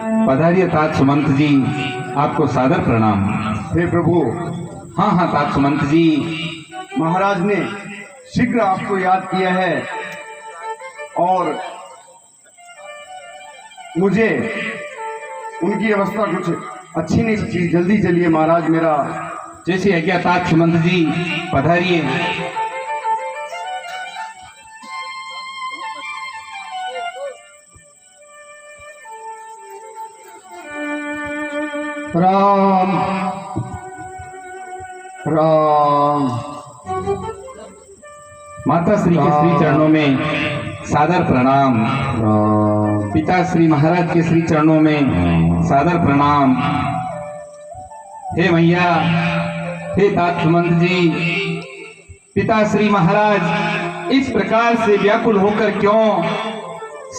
पधारिए तात सुमंत जी, आपको सादर प्रणाम। हे प्रभु। हाँ हाँ तात सुमंत जी, महाराज ने शीघ्र आपको याद किया है और मुझे उनकी अवस्था कुछ अच्छी नहीं लगी। जल्दी चलिए महाराज, मेरा जैसी आज्ञा तात सुमंत जी, पधारिए। राम राम। माता श्री के श्री चरणों में सादर प्रणाम। राम। पिता श्री महाराज के श्री चरणों में सादर प्रणाम। हे मैया, हे तात सुमंत जी, पिता श्री महाराज इस प्रकार से व्याकुल होकर क्यों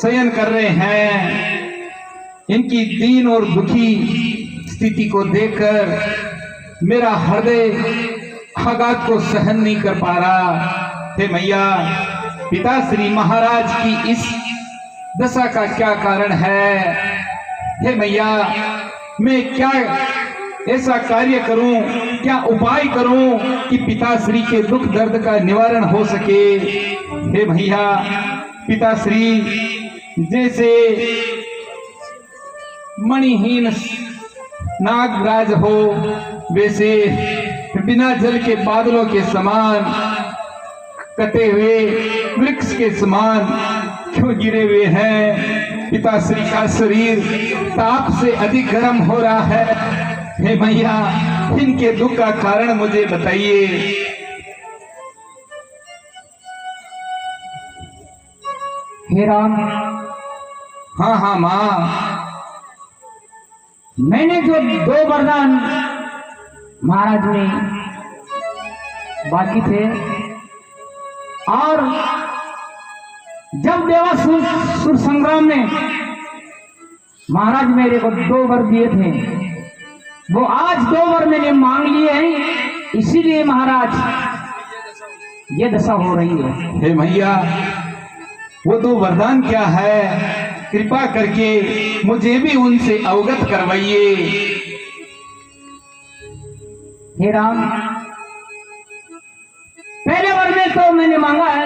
शयन कर रहे हैं? इनकी दीन और दुखी स्थिति को देखकर मेरा हृदय आघात को सहन नहीं कर पा रहा। हे मैया, पिता श्री महाराज की इस दशा का क्या कारण है? हे मैया, मैं क्या ऐसा कार्य करूं, क्या उपाय करूं कि पिताश्री के दुख दर्द का निवारण हो सके? हे भैया, पिताश्री जैसे मणिहीन नागराज हो, वैसे बिना जल के बादलों के समान, कटे हुए वृक्ष के समान क्यों गिरे हुए हैं? पिताश्री का शरीर ताप से अधिक गर्म हो रहा है। हे भैया, इनके दुख का कारण मुझे बताइए। हे राम। हाँ हाँ माँ, मैंने जो 2 वरदान महाराज ने बाकी थे, और जब देवासुर संग्राम में महाराज मेरे को 2 वर दिए थे, वो आज 2 वर मैंने मांग लिए हैं, इसीलिए महाराज ये दशा हो रही है। हे भैया, वो 2 वरदान क्या है? कृपा करके मुझे भी उनसे अवगत करवाइए। हे राम, पहले वर में तो मैंने मांगा है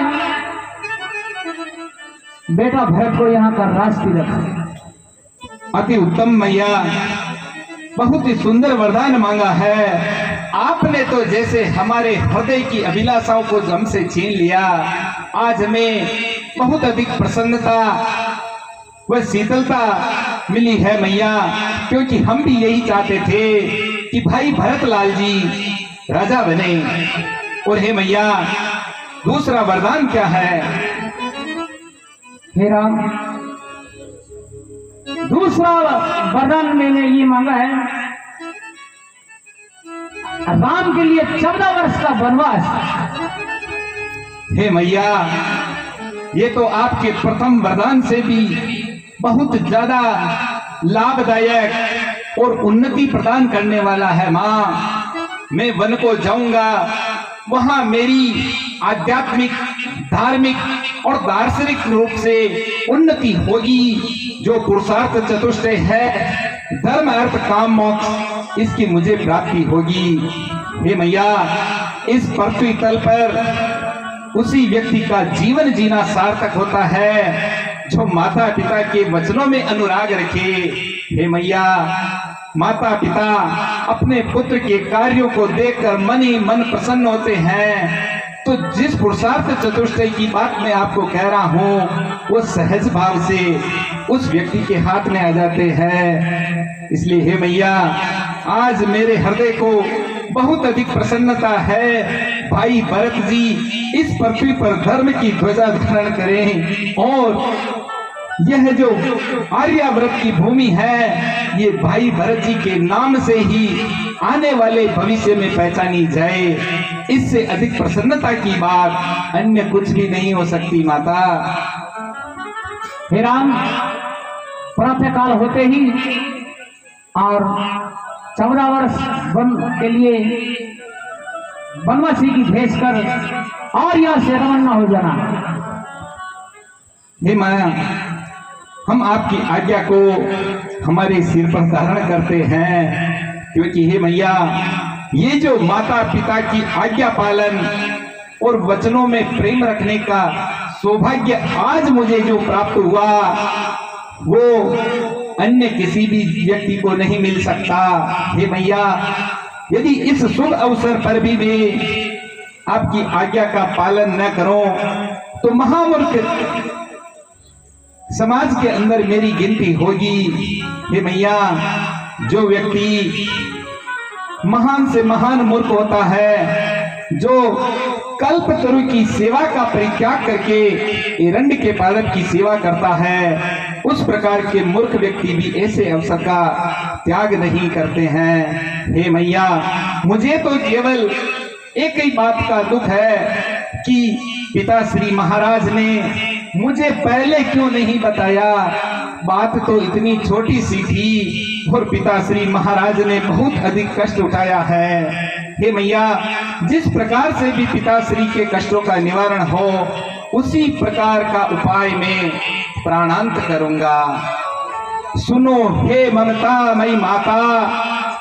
बेटा भरत को यहाँ का राजतिलक। अति उत्तम मैया, बहुत ही सुंदर वरदान मांगा है आपने। तो जैसे हमारे हृदय की अभिलाषाओं को हमसे छीन लिया। आज हमें बहुत अधिक प्रसन्नता व शीतलता मिली है मैया, क्योंकि हम भी यही चाहते थे कि भाई भरतलाल जी राजा बने। और हे मैया, दूसरा वरदान क्या है? हे राम, दूसरा वरदान मैंने ये मांगा है, राम के लिए 14 वर्ष का वनवास। हे मैया, ये तो आपके प्रथम वरदान से भी बहुत ज्यादा लाभदायक और उन्नति प्रदान करने वाला है माँ। मैं वन को जाऊंगा, वहां मेरी आध्यात्मिक, धार्मिक और दार्शनिक रूप से उन्नति होगी। जो पुरुषार्थ चतुष्टय है, धर्म अर्थ काम मोक्ष, इसकी मुझे प्राप्ति होगी। हे मैया, इस पृथ्वी तल पर उसी व्यक्ति का जीवन जीना सार्थक होता है जो माता पिता के वचनों में अनुराग रखे। हे मैया, माता पिता अपने पुत्र के कार्यों को देखकर मन ही मन प्रसन्न होते हैं। तो जिस पुरुषार्थ चतुष्टय की बात मैं आपको कह रहा हूँ, वो सहज भाव से उस व्यक्ति के हाथ में आ जाते हैं। इसलिए हे मैया, आज मेरे हृदय को बहुत अधिक प्रसन्नता है। भाई भरत जी इस पृथ्वी पर धर्म की ध्वजा धारण करें, और यह जो आर्याव्रत की भूमि है, ये भाई भरत जी के नाम से ही आने वाले भविष्य में पहचानी जाए। इससे अधिक प्रसन्नता की बात अन्य कुछ भी नहीं हो सकती माता। हे राम, प्रातः काल होते ही और 14 वर्ष वन के लिए वनवासी की भेज कर और यहाँ से रवाना हो जाना। हे माया, हम आपकी आज्ञा को हमारे सिर पर धारण करते हैं, क्योंकि हे मैया, ये जो माता पिता की आज्ञा पालन और वचनों में प्रेम रखने का सौभाग्य आज मुझे जो प्राप्त हुआ, वो अन्य किसी भी व्यक्ति को नहीं मिल सकता। हे मैया, यदि इस शुभ अवसर पर भी मैं आपकी आज्ञा का पालन न करूं तो महामूर्ख समाज के अंदर मेरी गिनती होगी। हे मैया, जो व्यक्ति महान से महान मूर्ख होता है, जो कल्पतरु की सेवा का परित्याग करके एरंड के पालक की सेवा करता है, उस प्रकार के मूर्ख व्यक्ति भी ऐसे अवसर का त्याग नहीं करते हैं। हे मैया, मुझे तो केवल एक ही बात का दुख है कि पिता श्री महाराज ने मुझे पहले क्यों नहीं बताया। बात तो इतनी छोटी सी थी और पिता श्री महाराज ने बहुत अधिक कष्ट उठाया है। हे मैया, जिस प्रकार से भी पिताश्री के कष्टों का निवारण हो, उसी प्रकार का उपाय मैं प्राणांत करूंगा। सुनो हे ममता मई माता,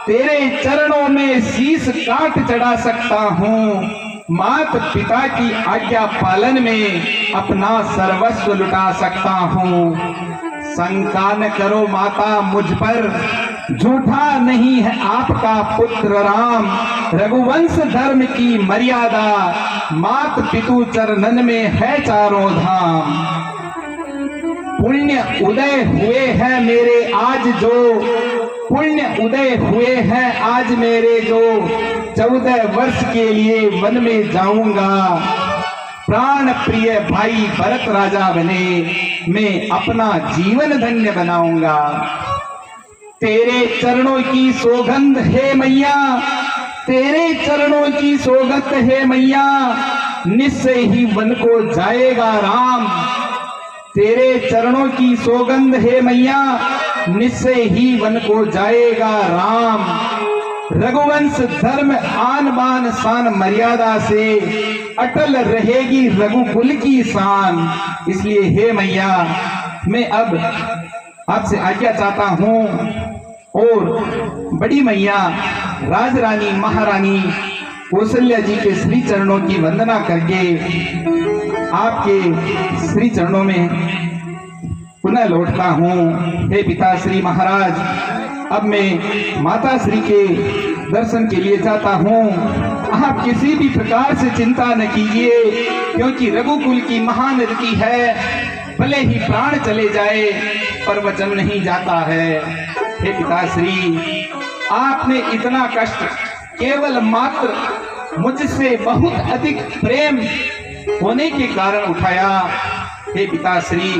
तेरे चरणों में शीश काट चढ़ा सकता हूँ। मात पिता की आज्ञा पालन में अपना सर्वस्व लुटा सकता हूँ। शंका न करो माता मुझ पर, झूठा नहीं है आपका पुत्र राम। रघुवंश धर्म की मर्यादा, मात पितु चरणन में है चारों धाम। पुण्य उदय हुए हैं मेरे आज जो, पुण्य उदय हुए हैं आज मेरे जो, 14 वर्ष के लिए वन में जाऊंगा। प्राण प्रिय भाई भरत राजा बने, मैं अपना जीवन धन्य बनाऊंगा। तेरे चरणों की सौगंध है मैया, तेरे चरणों की सौगंध है मैया, निश्चय ही वन को जाएगा राम। तेरे चरणों की सौगंध है मैया, निश्चय ही वन को जाएगा राम। रघुवंश धर्म आन बान शान मर्यादा से अटल रहेगी रघुकुल की शान। इसलिए हे मैया, मैं अब आपसे आज्ञा चाहता हूँ और बड़ी मैया राजरानी महारानी कौशल्या जी के श्री चरणों की वंदना करके आपके श्री चरणों में पुनः लौटता हूँ। हे पिताश्री महाराज, अब मैं माता श्री के दर्शन के लिए जाता हूँ। आप किसी भी प्रकार से चिंता न कीजिए, क्योंकि रघुकुल की महान रीति है, भले ही प्राण चले जाए पर वचन नहीं जाता है। हे पिताश्री, आपने इतना कष्ट केवल मात्र मुझसे बहुत अधिक प्रेम होने के कारण उठाया। हे पिताश्री,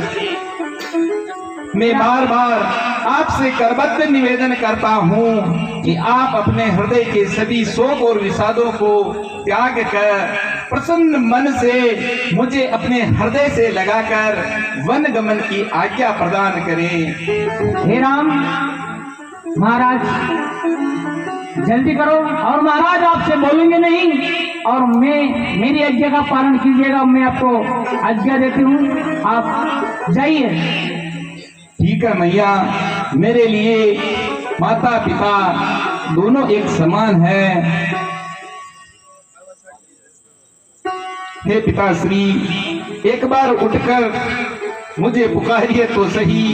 मैं बार बार आपसे करबद्ध निवेदन करता हूँ कि आप अपने हृदय के सभी शोक और विषादों को त्याग कर प्रसन्न मन से मुझे अपने हृदय से लगाकर वन गमन की आज्ञा प्रदान करें। हे राम महाराज, जल्दी करो। और महाराज आपसे बोलेंगे नहीं, और मैं मेरी आज्ञा का पालन कीजिएगा। मैं आपको आज्ञा देती हूँ, आप जाइए। ठीक है मैया, मेरे लिए माता पिता दोनों एक समान है। हे पिताश्री, एक बार उठकर मुझे पुकारिए तो सही।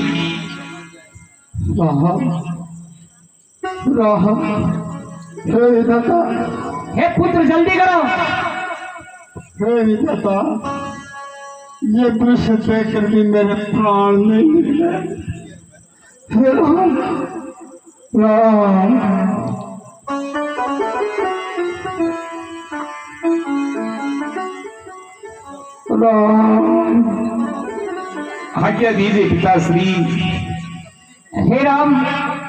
राम राम, हे विधाता, हे पुत्र जल्दी करो। हे विधाता, ये दृश्य देखकर भी मेरे प्राण नहीं निकले। हे राम राम, राम, आज्ञा दीजिए पिताश्री। हे राम,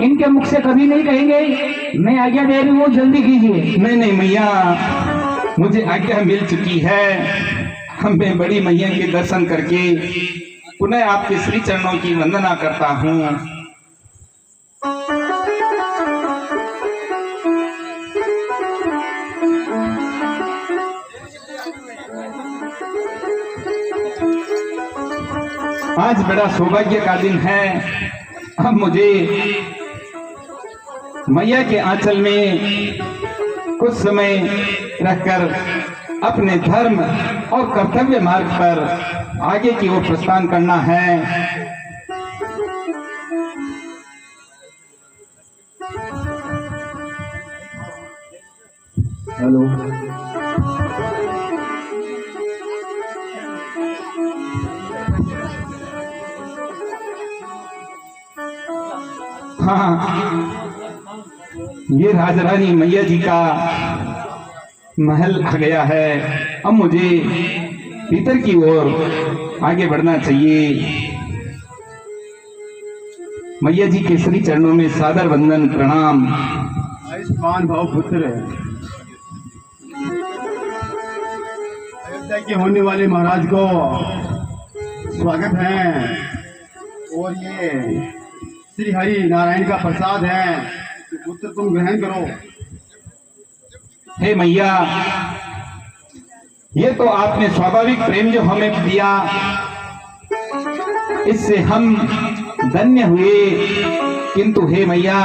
इनके मुख से कभी नहीं कहेंगे, मैं आज्ञा दे रही हूँ, जल्दी कीजिए। नहीं नहीं मैया, मुझे आज्ञा मिल चुकी है। मैं बड़ी मैया के दर्शन करके पुनः आपके श्री चरणों की वंदना करता हूँ। आज बड़ा सौभाग्य का दिन है। अब मुझे मैया के आंचल में कुछ समय रखकर अपने धर्म और कर्तव्य मार्ग पर आगे की ओर प्रस्थान करना है। हेलो, हाँ, ये राजरानी मैया जी का महल आ गया है। अब मुझे भीतर की ओर आगे बढ़ना चाहिए। मैया जी के श्री चरणों में सादर वंदन प्रणाम। आयुष्मान भाव पुत्र, अयोध्या के होने वाले महाराज को स्वागत है। और ये श्री हरि नारायण का प्रसाद है, पुत्र तुम ग्रहण करो। हे मैया, ये तो आपने स्वाभाविक प्रेम जो हमें दिया, इससे हम धन्य हुए। किंतु हे मैया,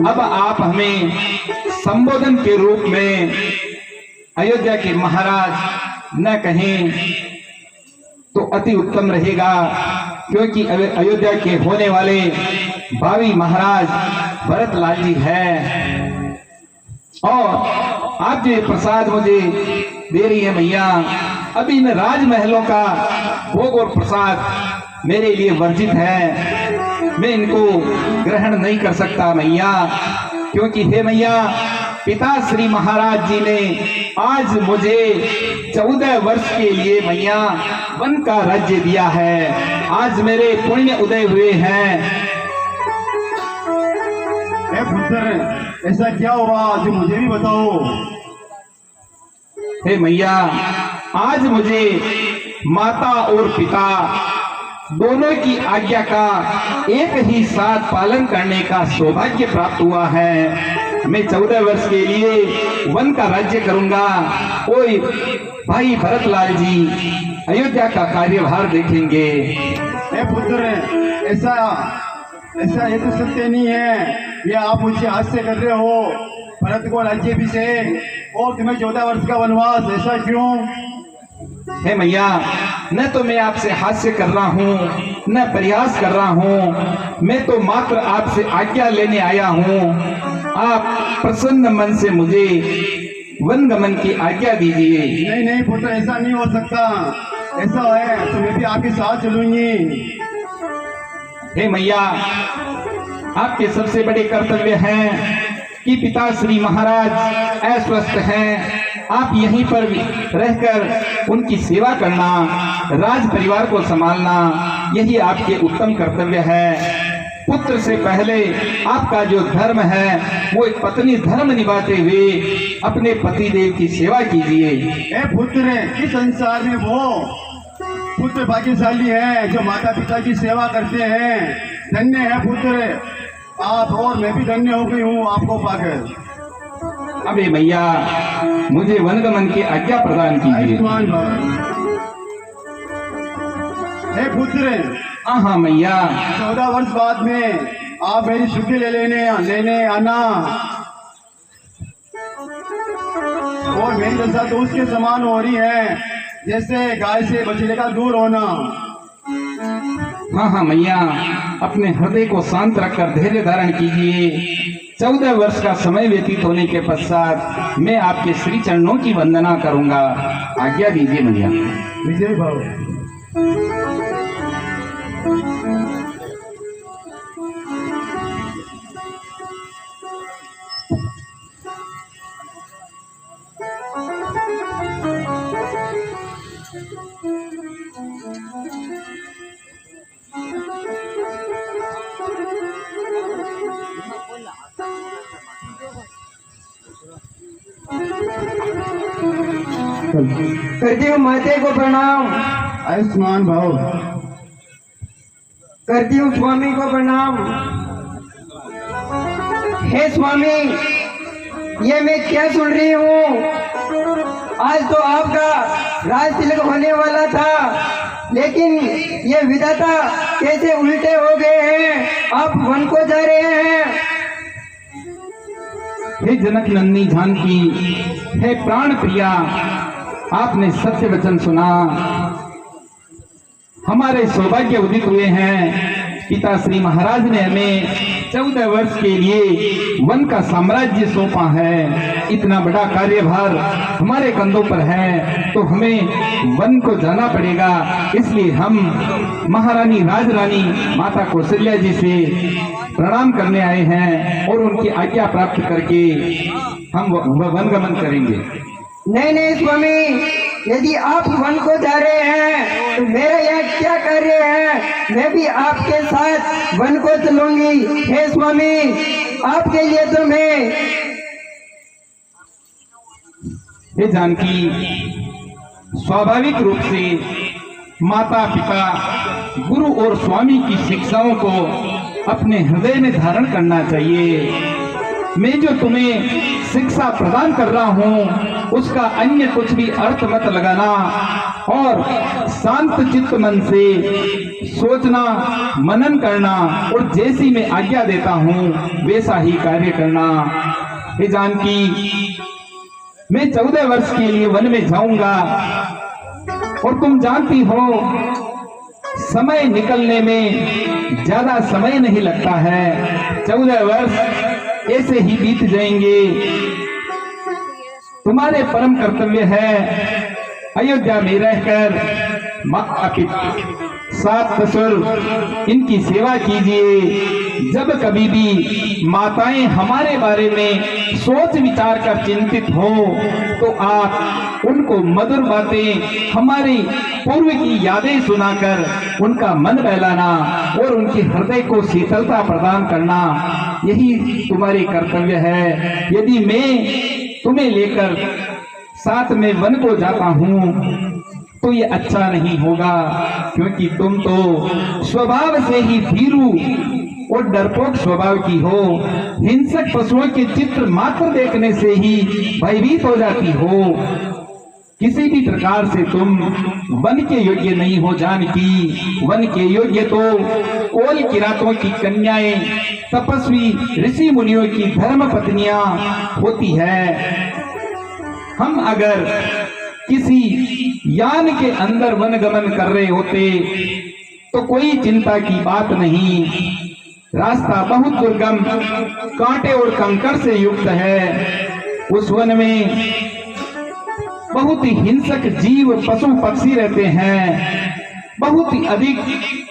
अब आप हमें संबोधन के रूप में अयोध्या के महाराज न कहें तो अति उत्तम रहेगा, क्योंकि अयोध्या के होने वाले भावी महाराज भरत लाल जी है। और आप जो प्रसाद मुझे दे रही है मैया, अभी इन राजमहलों का भोग और प्रसाद मेरे लिए वर्जित है। मैं इनको ग्रहण नहीं कर सकता मैया, क्योंकि हे मैया, पिता श्री महाराज जी ने आज मुझे 14 वर्ष के लिए मैया वन का राज्य दिया है। आज मेरे पुण्य उदय हुए हैं। पुत्र, ऐसा क्या हुआ जो मुझे भी बताओ। हे मैया, आज मुझे माता और पिता दोनों की आज्ञा का एक ही साथ पालन करने का सौभाग्य प्राप्त हुआ है। मैं 14 वर्ष के लिए वन का राज्य करूंगा। ओए भाई भरत लाल जी अयोध्या का कार्यभार देखेंगे। पुत्र, ऐसा ये तो सत्य नहीं है। ये आप मुझसे हास्य कर रहे हो। भरत को राज्याभिषेक और तुम्हें 14 वर्ष का वनवास, ऐसा क्यों? हे मैया, न तो मैं आपसे हास्य कर रहा हूँ, न प्रयास कर रहा हूँ। मैं तो मात्र आपसे आज्ञा लेने आया हूँ। आप प्रसन्न मन से मुझे वन गमन की आज्ञा दीजिए। नहीं नहीं पुत्र, ऐसा नहीं हो सकता। ऐसा है तो मैं भी आपके साथ चलूंगी। हे मैया, आपके सबसे बड़े कर्तव्य हैं कि पिता श्री महाराज अस्वस्थ हैं। आप यहीं पर रहकर उनकी सेवा करना, राज परिवार को संभालना, यही आपके उत्तम कर्तव्य है। पुत्र से पहले आपका जो धर्म है वो एक पत्नी धर्म निभाते हुए अपने पति देव की सेवा कीजिए। पुत्र, इस संसार में वो पुत्र भाग्यशाली है जो माता पिता की सेवा करते हैं। धन्य है पुत्र आप, और मैं भी धन्य हो गई हूँ आपको पाकर। अबे मैया, मुझे वनगमन की आज्ञा प्रदान कीजिए। हे पुत्र, हाँ मैया, 14 वर्ष बाद में आप मेरी छुट्टी लेने आना। और मेरी दशा तो उसके समान हो रही है जैसे गाय से बछड़े का दूर होना। हाँ मैया, अपने हृदय को शांत रखकर धैर्य धारण कीजिए। 14 वर्ष का समय व्यतीत होने के पश्चात मैं आपके श्री चरणों की वंदना करूंगा। आज्ञा दीजिए मैया। विजय भाव। करती हूँ माते को प्रणाम। आयुष्मान भाव। करती हूँ स्वामी को प्रणाम। हे स्वामी, ये मैं क्या सुन रही हूँ? आज तो आपका राज तिलक होने वाला था, लेकिन ये विधाता कैसे उल्टे हो गए हैं, आप वन को जा रहे हैं। हे जनक नंदनी जानकी, हे प्राण प्रिया, आपने सत्य वचन सुना। हमारे सौभाग्य उदित हुए हैं। पिता श्री महाराज ने हमें 14 वर्ष के लिए वन का साम्राज्य सौंपा है। इतना बड़ा कार्यभार हमारे कंधों पर है, तो हमें वन को जाना पड़ेगा। इसलिए हम महारानी राजरानी माता कौशल्या जी से प्रणाम करने आए हैं और उनकी आज्ञा प्राप्त करके हम वनगमन करेंगे। नहीं नहीं स्वामी, यदि आप वन को जा रहे हैं तो मेरा यहाँ क्या कार्य है। मैं भी आपके साथ वन को चलूंगी। हे स्वामी, आपके लिए तो मैं। हे जानकी, स्वाभाविक रूप से माता पिता, गुरु और स्वामी की शिक्षाओं को अपने हृदय में धारण करना चाहिए। मैं जो तुम्हें शिक्षा प्रदान कर रहा हूँ उसका अन्य कुछ भी अर्थ मत लगाना और शांत चित्त मन से सोचना, मनन करना और जैसी मैं आज्ञा देता हूँ वैसा ही कार्य करना। हे जानकी, मैं 14 वर्ष के लिए वन में जाऊंगा और तुम जानती हो समय निकलने में ज्यादा समय नहीं लगता है। 14 वर्ष ऐसे ही बीत जाएंगे। तुम्हारे परम कर्तव्य है अयोध्या में रहकर माता पिता, सास ससुर इनकी सेवा कीजिए। जब कभी भी माताएं हमारे बारे में सोच विचार कर चिंतित हो तो आप उनको मधुर बातें, हमारी पूर्व की यादें सुनाकर उनका मन बहलाना और उनके हृदय को शीतलता प्रदान करना, यही तुम्हारी कर्तव्य है। यदि मैं तुम्हें लेकर साथ में वन को जाता हूँ तो ये अच्छा नहीं होगा, क्योंकि तुम तो स्वभाव से ही भीरू और डरपोक स्वभाव की हो। हिंसक पशुओं के चित्र मात्र देखने से ही भयभीत हो जाती हो। किसी भी प्रकार से तुम वन के योग्य नहीं हो जानकी। वन के योग्य तो कोल किरातों की कन्याएं, तपस्वी ऋषि मुनियों की धर्म पत्नियां होती है। हम अगर किसी यान के अंदर वनगमन कर रहे होते तो कोई चिंता की बात नहीं। रास्ता बहुत दुर्गम, कांटे और कंकड़ से युक्त है। उस वन में बहुत ही हिंसक जीव, पशु पक्षी रहते हैं। बहुत ही अधिक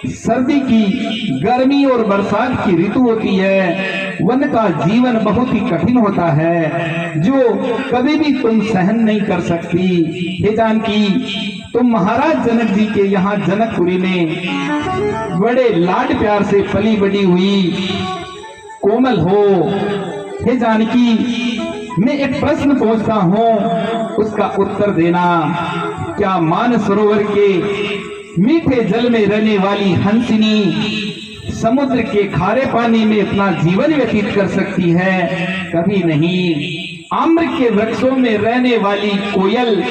सर्दी की, गर्मी और बरसात की ऋतु होती है। वन का जीवन बहुत ही कठिन होता है जो कभी भी तुम सहन नहीं कर सकती। हे जानकी, तुम महाराज जनक जी के यहाँ जनकपुरी में बड़े लाड प्यार से पली बड़ी हुई कोमल हो। हे जानकी, मैं एक प्रश्न पूछता हूँ, उसका उत्तर देना। क्या मानसरोवर के मीठे जल में रहने वाली हंसिनी समुद्र के खारे पानी में अपना जीवन व्यतीत कर सकती है? कभी नहीं। आम्र के वृक्षों में रहने वाली कोयल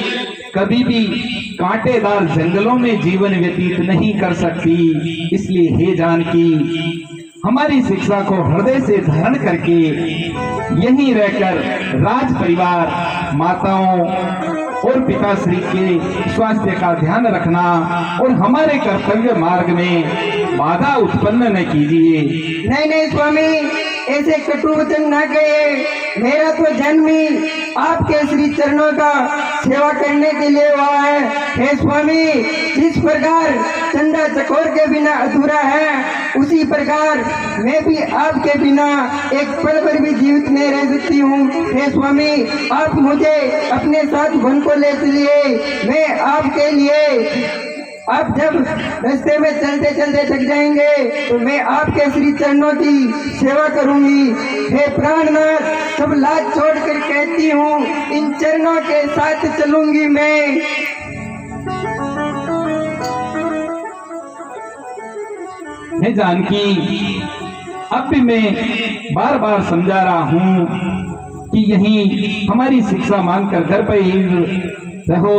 कभी भी कांटेदार जंगलों में जीवन व्यतीत नहीं कर सकती। इसलिए हे जानकी, हमारी शिक्षा को हृदय से धारण करके यहीं रहकर राज परिवार, माताओं और पिताश्री के स्वास्थ्य का ध्यान रखना और हमारे कर्तव्य मार्ग में बाधा उत्पन्न न कीजिए। नहीं नहीं स्वामी, ऐसे कटु वचन ना कहिए। मेरा तो जन्म ही आपके श्री चरणों का सेवा करने के लिए हुआ है। हे स्वामी, जिस प्रकार चंदा चकोर के बिना अधूरा है, उसी प्रकार मैं भी आपके बिना एक पल भर भी जीवित नहीं रह सकती हूँ। हे स्वामी, आप मुझे अपने साथ वन को ले चलिए। मैं आपके लिए, आप जब रास्ते में चलते चलते थक जाएंगे तो मैं आपके श्री चरणों की सेवा करूंगी। हे प्राणनाथ, सब लाज छोड़कर कहती हूँ, इन चरणों के साथ चलूंगी मैं। हे जानकी, अब भी मैं बार बार समझा रहा हूँ कि यही हमारी शिक्षा मांगकर घर पर ही रहो।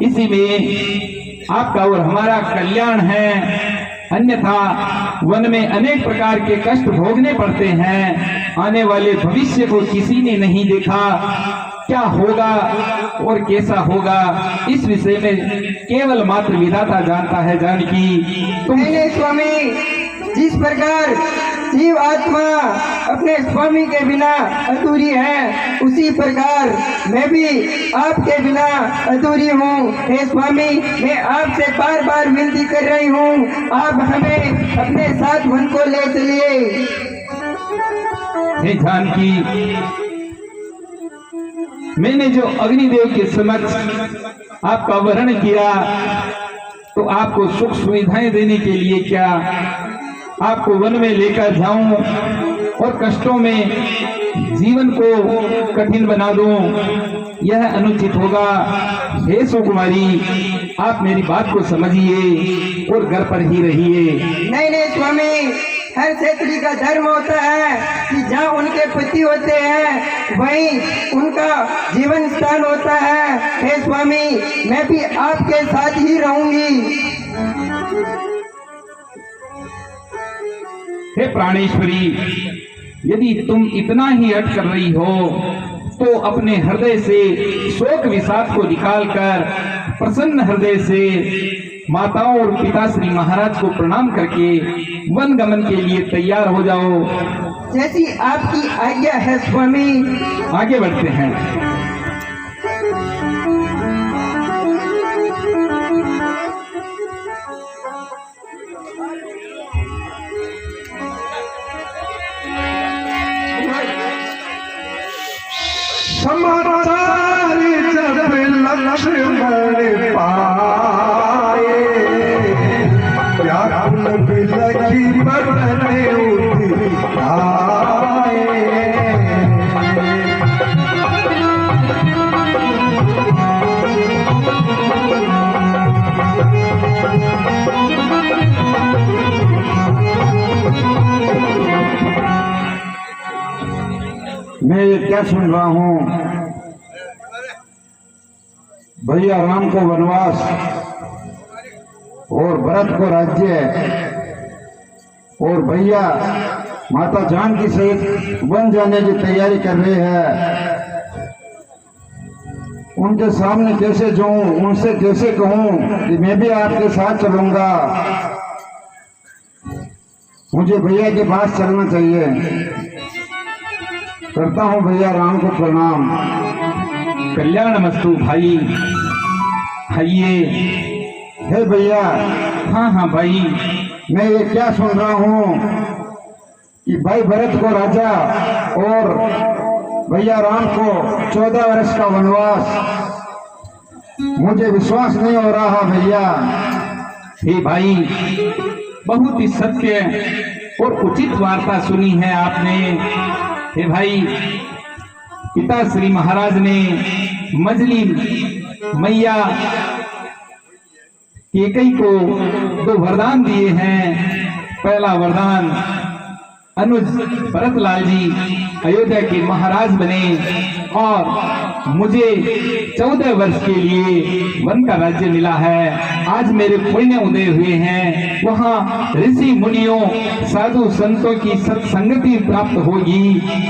इसी में आपका और हमारा कल्याण है, अन्यथा वन में अनेक प्रकार के कष्ट भोगने पड़ते हैं। आने वाले भविष्य को किसी ने नहीं देखा, क्या होगा और कैसा होगा इस विषय में केवल मात्र विधाता जानता है। जानकी तुम नहीं स्वामी, जिस प्रकार जीव आत्मा अपने स्वामी के बिना अधूरी है, उसी प्रकार मैं भी आपके बिना अधूरी हूँ। हे स्वामी, मैं आपसे बार बार विनती कर रही हूँ, आप हमें अपने साथ वन को ले चलिए। हे जानकी, मैंने जो अग्निदेव के समक्ष आपका वर्ण किया तो आपको सुख सुविधाएं देने के लिए क्या आपको वन में लेकर जाऊं और कष्टों में जीवन को कठिन बना दूं, यह अनुचित होगा। हे सुकुमारी, आप मेरी बात को समझिए और घर पर ही रहिए। नहीं नहीं स्वामी, हर क्षेत्री का धर्म होता है कि जहाँ उनके पति होते हैं वहीं उनका जीवन स्थान होता है। हे स्वामी, मैं भी आपके साथ ही रहूंगी। हे प्राणेश्वरी, यदि तुम इतना ही हट कर रही हो तो अपने हृदय से शोक विषाद को निकालकर प्रसन्न हृदय से माताओं और पिता श्री महाराज को प्रणाम करके वन गमन के लिए तैयार हो जाओ। जैसी आपकी आज्ञा है स्वामी। आगे बढ़ते हैं। समाचार जब लक्ष्मण पाए, व्याकुल बिलखी बरने उठाए। मैं ये क्या सुन रहा हूँ? भैया राम को वनवास और भरत को राज्य और भैया माता जानकी सहित वन जाने की तैयारी कर रहे हैं। उनके सामने कैसे जाऊं, उनसे कैसे कहूं कि मैं भी आपके साथ चलूंगा? मुझे भैया के पास चलना चाहिए। करता हूँ भैया राम को प्रणाम। कल्याण मस्तु भाई। आइए। हे भैया। हाँ हाँ भाई। मैं ये क्या सुन रहा हूँ कि भाई भरत को राजा और भैया राम को 14 वर्ष का वनवास। मुझे विश्वास नहीं हो रहा भैया। हे भाई, बहुत ही सत्य और उचित वार्ता सुनी है आपने। हे भाई, पिता श्री महाराज ने मजली मैया कैकेयी को 2 वरदान दिए हैं। पहला वरदान, अनुज भरतलाल जी अयोध्या के महाराज बने और मुझे 14 वर्ष के लिए वन का राज्य मिला है। आज मेरे पुण्य उदय हुए हैं, वहाँ ऋषि मुनियों साधु संतों की सत्संगति प्राप्त होगी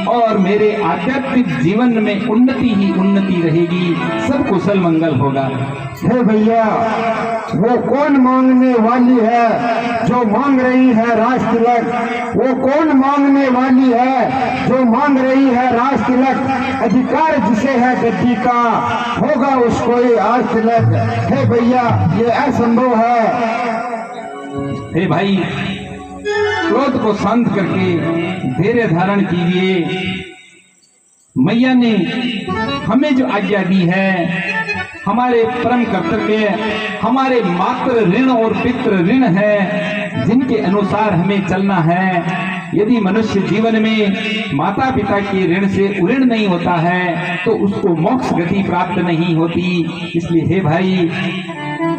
और मेरे आध्यात्मिक जीवन में उन्नति ही उन्नति रहेगी, सब कुशल मंगल होगा। हे भैया, वो कौन मांगने वाली है जो मांग रही है राज तिलक? वो कौन मांगने वाली है जो मांग रही है राज तिलक? अधिकार जिसे है गद्दी का, होगा उसको ही आज तिलक। हे भैया, ये असंभव है। हे भाई, क्रोध को शांत करके धैर्य धारण कीजिए। मैया ने हमें जो आज्ञा दी है, हमारे परम कर्तव्य, हमारे मातृ ऋण और पितृ ऋण है, जिनके अनुसार हमें चलना है। यदि मनुष्य जीवन में माता पिता के ऋण से उऋण नहीं होता है तो उसको मोक्ष गति प्राप्त नहीं होती। इसलिए हे भाई,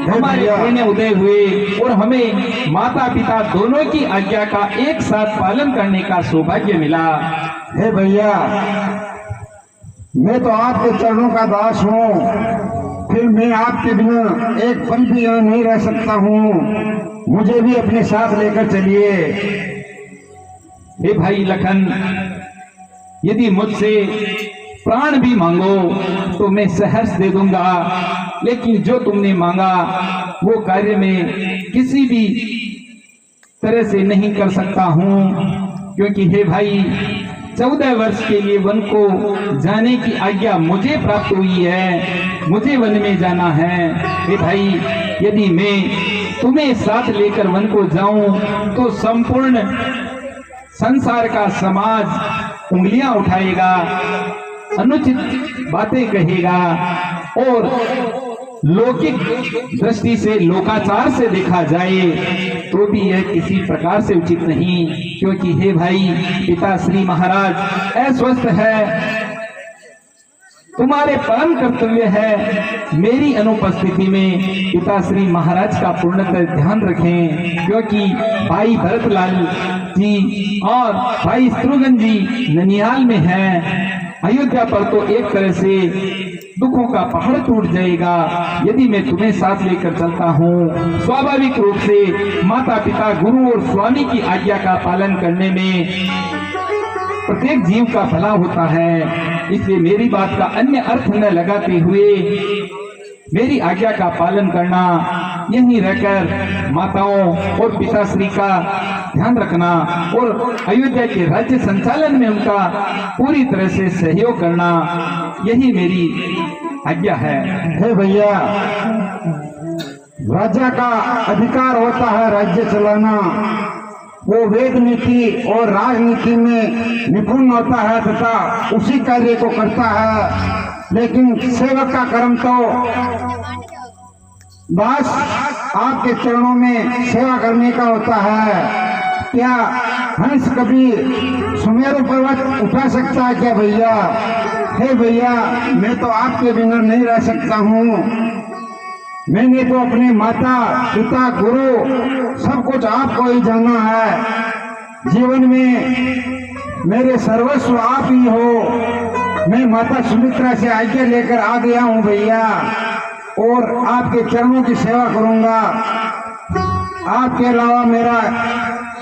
हमारे पुण्य उदय हुए और हमें माता पिता दोनों की आज्ञा का एक साथ पालन करने का सौभाग्य मिला। हे भैया, मैं तो आपके चरणों का दास हूँ, फिर मैं आपके बिना एक पल भी यहाँ नहीं रह सकता हूँ। मुझे भी अपने साथ लेकर चलिए। हे भाई लखन, यदि मुझसे प्राण भी मांगो तो मैं सहर्ष दे दूंगा, लेकिन जो तुमने मांगा वो कार्य में किसी भी तरह से नहीं कर सकता हूँ, क्योंकि हे भाई 14 वर्ष के लिए वन को जाने की आज्ञा मुझे प्राप्त हुई है। मुझे वन में जाना है। हे भाई, यदि मैं तुम्हें साथ लेकर वन को जाऊं तो संपूर्ण संसार का समाज उंगलियां उठाएगा, अनुचित बातें कहेगा और लौकिक दृष्टि से, लोकाचार से देखा जाए तो भी यह किसी प्रकार से उचित नहीं, क्योंकि हे भाई पिता श्री महाराज अस्वस्थ है। तुम्हारे परम कर्तव्य है मेरी अनुपस्थिति में पिता श्री महाराज का पूर्णतः ध्यान रखें, क्योंकि भाई भरतलाल जी और भाई शत्रुघ्न जी ननिहाल में हैं। अयोध्या पर तो एक तरह से दुखों का पहाड़ टूट जाएगा यदि मैं तुम्हें साथ लेकर चलता हूँ। स्वाभाविक रूप से माता पिता, गुरु और स्वामी की आज्ञा का पालन करने में प्रत्येक जीव का भला होता है, इसलिए मेरी बात का अन्य अर्थ न लगाते हुए मेरी आज्ञा का पालन करना, यहीं रहकर माताओं और पिताश्री का ध्यान रखना और अयोध्या के राज्य संचालन में उनका पूरी तरह से सहयोग करना, यही मेरी आज्ञा है। हे भैया, राजा का अधिकार होता है राज्य चलाना। वो वेद नीति और राजनीति में निपुण होता है तथा उसी कार्य को करता है, लेकिन सेवक का कर्म तो बस आपके चरणों में सेवा करने का होता है। क्या हंस कभी सुमेरु पर्वत उठा सकता है क्या भैया? हे भैया, मैं तो आपके बिना नहीं रह सकता हूँ। मैंने तो अपने माता पिता गुरु सब कुछ आपको ही जाना है। जीवन में मेरे सर्वस्व आप ही हो। मैं माता सुमित्रा से आज्ञा लेकर आ गया हूँ भैया, और आपके चरणों की सेवा करूंगा। आपके अलावा मेरा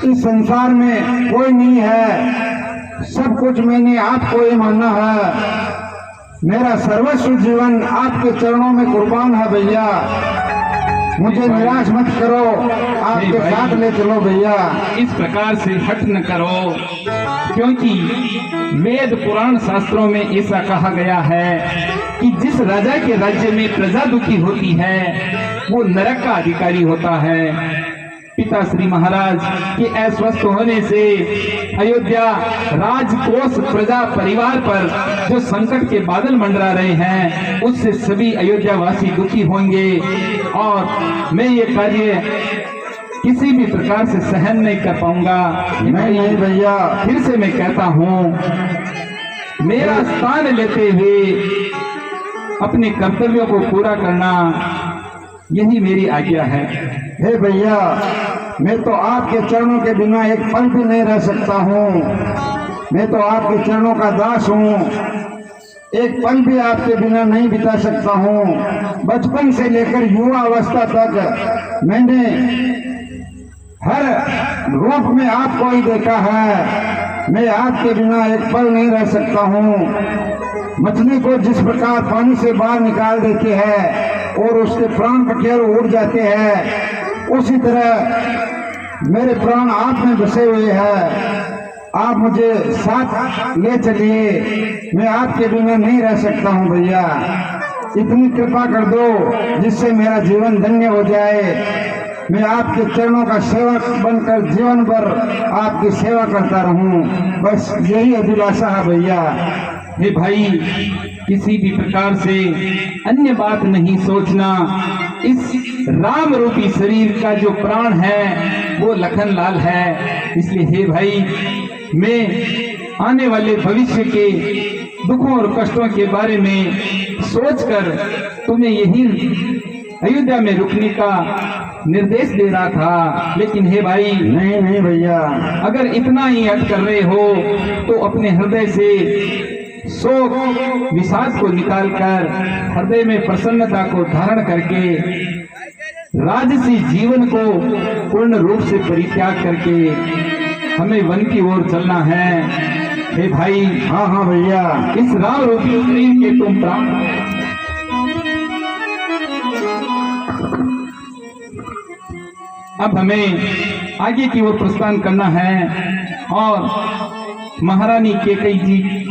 इस संसार में कोई नहीं है। सब कुछ मैंने आपको ही माना है। मेरा सर्वस्व जीवन आपके चरणों में कुर्बान है भैया। मुझे निराश मत करो, आपके साथ ले चलो भैया। इस प्रकार से हट न करो, क्योंकि वेद पुराण शास्त्रों में ऐसा कहा गया है कि जिस राजा के राज्य में प्रजा दुखी होती है वो नरक का अधिकारी होता है। पिता श्री महाराज के अस्वस्थ होने से अयोध्या राजकोष प्रजा परिवार पर जो संकट के बादल मंडरा रहे हैं, उससे सभी अयोध्या वासी दुखी होंगे और मैं ये कार्य किसी भी प्रकार से सहन नहीं कर पाऊंगा। नहीं भैया, फिर से मैं कहता हूँ, मेरा स्थान लेते हुए अपने कर्तव्यों को पूरा करना, यही मेरी आज्ञा है। हे भैया, मैं तो आपके चरणों के बिना एक पल भी नहीं रह सकता हूँ। मैं तो आपके चरणों का दास हूँ। एक पल भी आपके बिना नहीं बिता सकता हूँ। बचपन से लेकर युवा अवस्था तक मैंने हर रूप में आपको ही देखा है। मैं आपके बिना एक पल नहीं रह सकता हूँ। मछली को जिस प्रकार पानी से बाहर निकाल देते हैं और उसके प्राण पखेरु उड़ जाते हैं, उसी तरह मेरे प्राण आप में बसे हुए हैं। आप मुझे साथ ले चलिए, मैं आपके बिना नहीं रह सकता हूँ भैया। इतनी कृपा कर दो जिससे मेरा जीवन धन्य हो जाए। मैं आपके चरणों का सेवक बनकर जीवन भर आपकी सेवा करता रहूं, बस यही अभिलाषा है भैया। हे भाई, किसी भी प्रकार से अन्य बात नहीं सोचना। इस राम रूपी शरीर का जो प्राण है वो लखन लाल है। इसलिए हे भाई, मैं आने वाले भविष्य के दुखों और कष्टों के बारे में सोचकर तुम्हें यही अयोध्या में रुकने का निर्देश दे रहा था। लेकिन हे भाई, नहीं भैया, अगर इतना ही हट कर रहे हो तो अपने हृदय से शोक विषाद को निकालकर हृदय में प्रसन्नता को धारण करके राजसी जीवन को पूर्ण रूप से परित्याग करके हमें वन की ओर चलना है। हे भाई, हाँ हाँ भैया, इस राम रूपी शरीर के तुम प्राण अब हमें आगे की ओर प्रस्थान करना है और महारानी केकई जी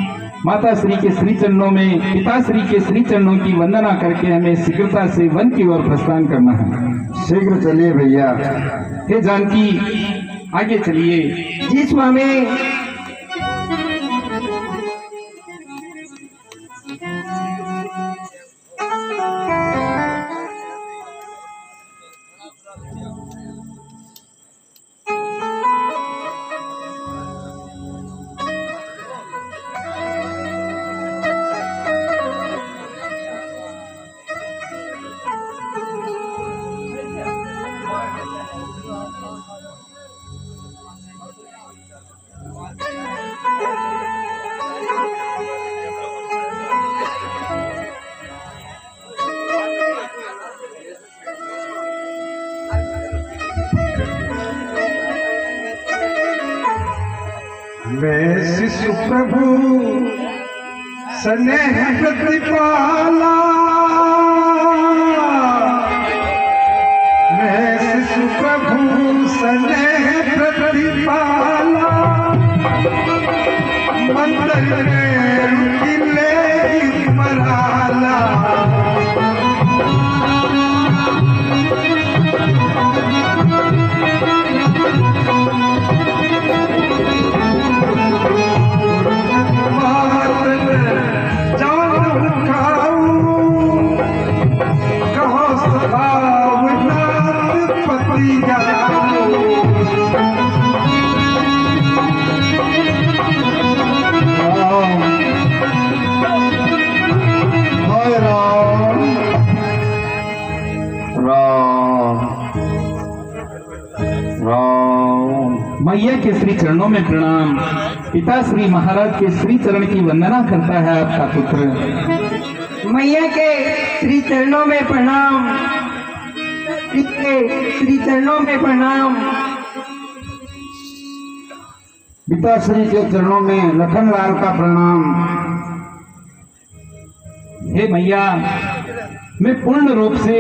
माता श्री के श्री चरणों में, पिता श्री के श्री चरणों की वंदना करके हमें शीघ्रता से वन की ओर प्रस्थान करना है। शीघ्र चलिए भैया। हे जानकी, आगे चलिए। जी स्वामी। मैं शिशु प्रभु स्नेह प्रतिपाला, मैं शिशु प्रभु स्नेह प्रतिपाला, मंदिर में किले मराला, मैया के श्री चरणों में प्रणाम। पिता श्री महाराज के श्री चरण की वंदना करता है आपका पुत्र। मैया के श्री चरणों में प्रणाम, इसके श्री चरणों में प्रणाम। पिता श्री के चरणों में लखनलाल का प्रणाम। हे मैया, मैं पूर्ण रूप से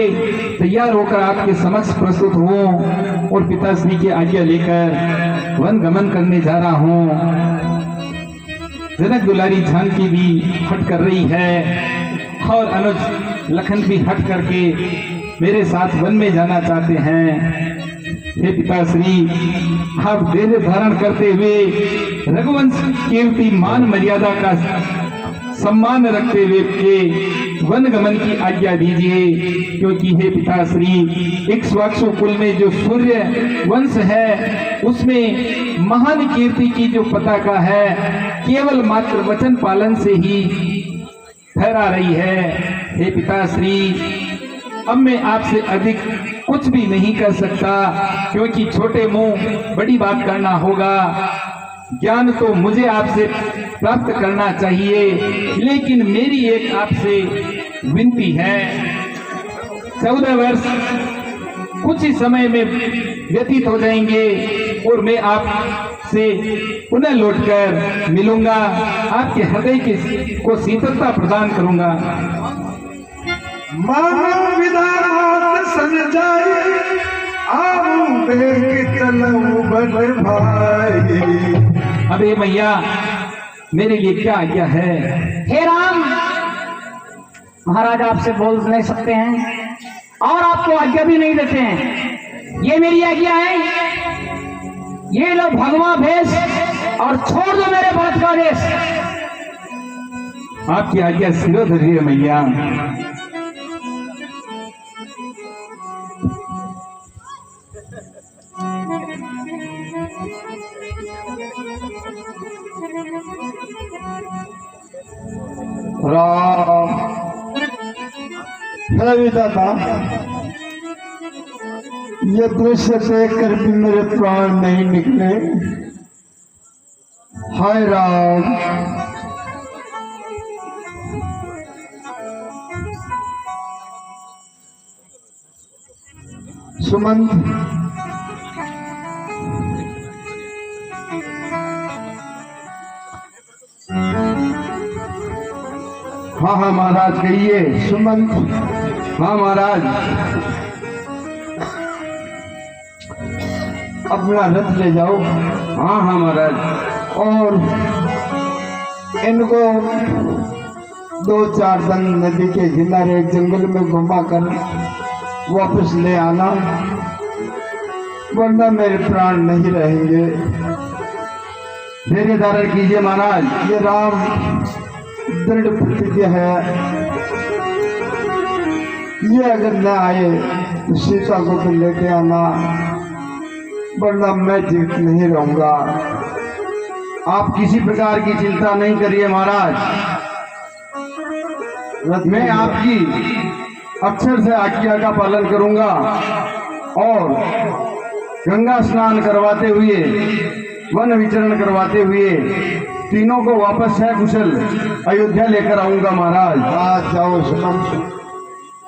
तैयार होकर आपके समक्ष प्रस्तुत हूँ और पिताश्री की आज्ञा लेकर वन गमन करने जा रहा हूँ। जनक दुलारी जानकी भी हट कर रही है और अनुज लखन भी हट करके मेरे साथ वन में जाना चाहते हैं। हे पिताश्री, आप देह धारण करते हुए रघुवंश कीर्ति मान मर्यादा का सम्मान रखते हुए के वन गमन की आज्ञा दीजिए, क्योंकि हे पिताश्री, इक्ष्वाकु कुल में जो सूर्य वंश है उसमें महान कीर्ति की जो पताका है केवल मात्र वचन पालन से ही फहरा रही है। हे पिताश्री, अब मैं आपसे अधिक कुछ भी नहीं कर सकता, क्योंकि छोटे मुंह बड़ी बात करना होगा। ज्ञान तो मुझे आपसे प्राप्त करना चाहिए, लेकिन मेरी एक आपसे विनती है। 14 वर्ष कुछ ही समय में व्यतीत हो जाएंगे और मैं आपसे पुनः लौटकर मिलूंगा, आपके हृदय को शीतलता प्रदान करूंगा। मानव विदात सन जाए, आऊं देख चलूं बन भाई। अबे मैया, मेरे लिए क्या आज्ञा है? हे राम, महाराज आपसे बोल नहीं सकते हैं और आपको आज्ञा भी नहीं देते हैं। ये मेरी आज्ञा है, ये लो भगवा भेष और छोड़ दो मेरे भरत का देश। आपकी आज्ञा सिरोधरी है मैया। राम, हे विधाता, ये दृश्य देख कर भी मेरे प्राण नहीं निकले। हाय राम, सुमंत हाँ हाँ महाराज कहिए। सुमंत हाँ महाराज, अपना रथ ले जाओ। हाँ हाँ महाराज, और इनको 2-4 दिन नदी के किनारे जंगल में घुमा कर वापस ले आना, वरना मेरे प्राण नहीं रहेंगे। धैर्य धारण कीजिए महाराज। ये राम दृढ़ प्रतिज्ञा है, ये अगर न आए तो सीता को तो लेके आना, वरना मैं जीवित नहीं रहूंगा। आप किसी प्रकार की चिंता नहीं करिए महाराज, मैं आपकी अक्षर से आज्ञा का पालन करूंगा और गंगा स्नान करवाते हुए, वन विचरण करवाते हुए तीनों को वापस है कुशल अयोध्या लेकर आऊंगा महाराज। आज जाओ सुमंत,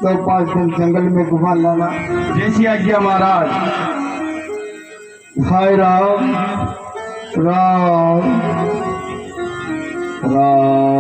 2-5 दिन जंगल में घुमा लाना। जैसी आज्ञा महाराज। हाय राम राम राम।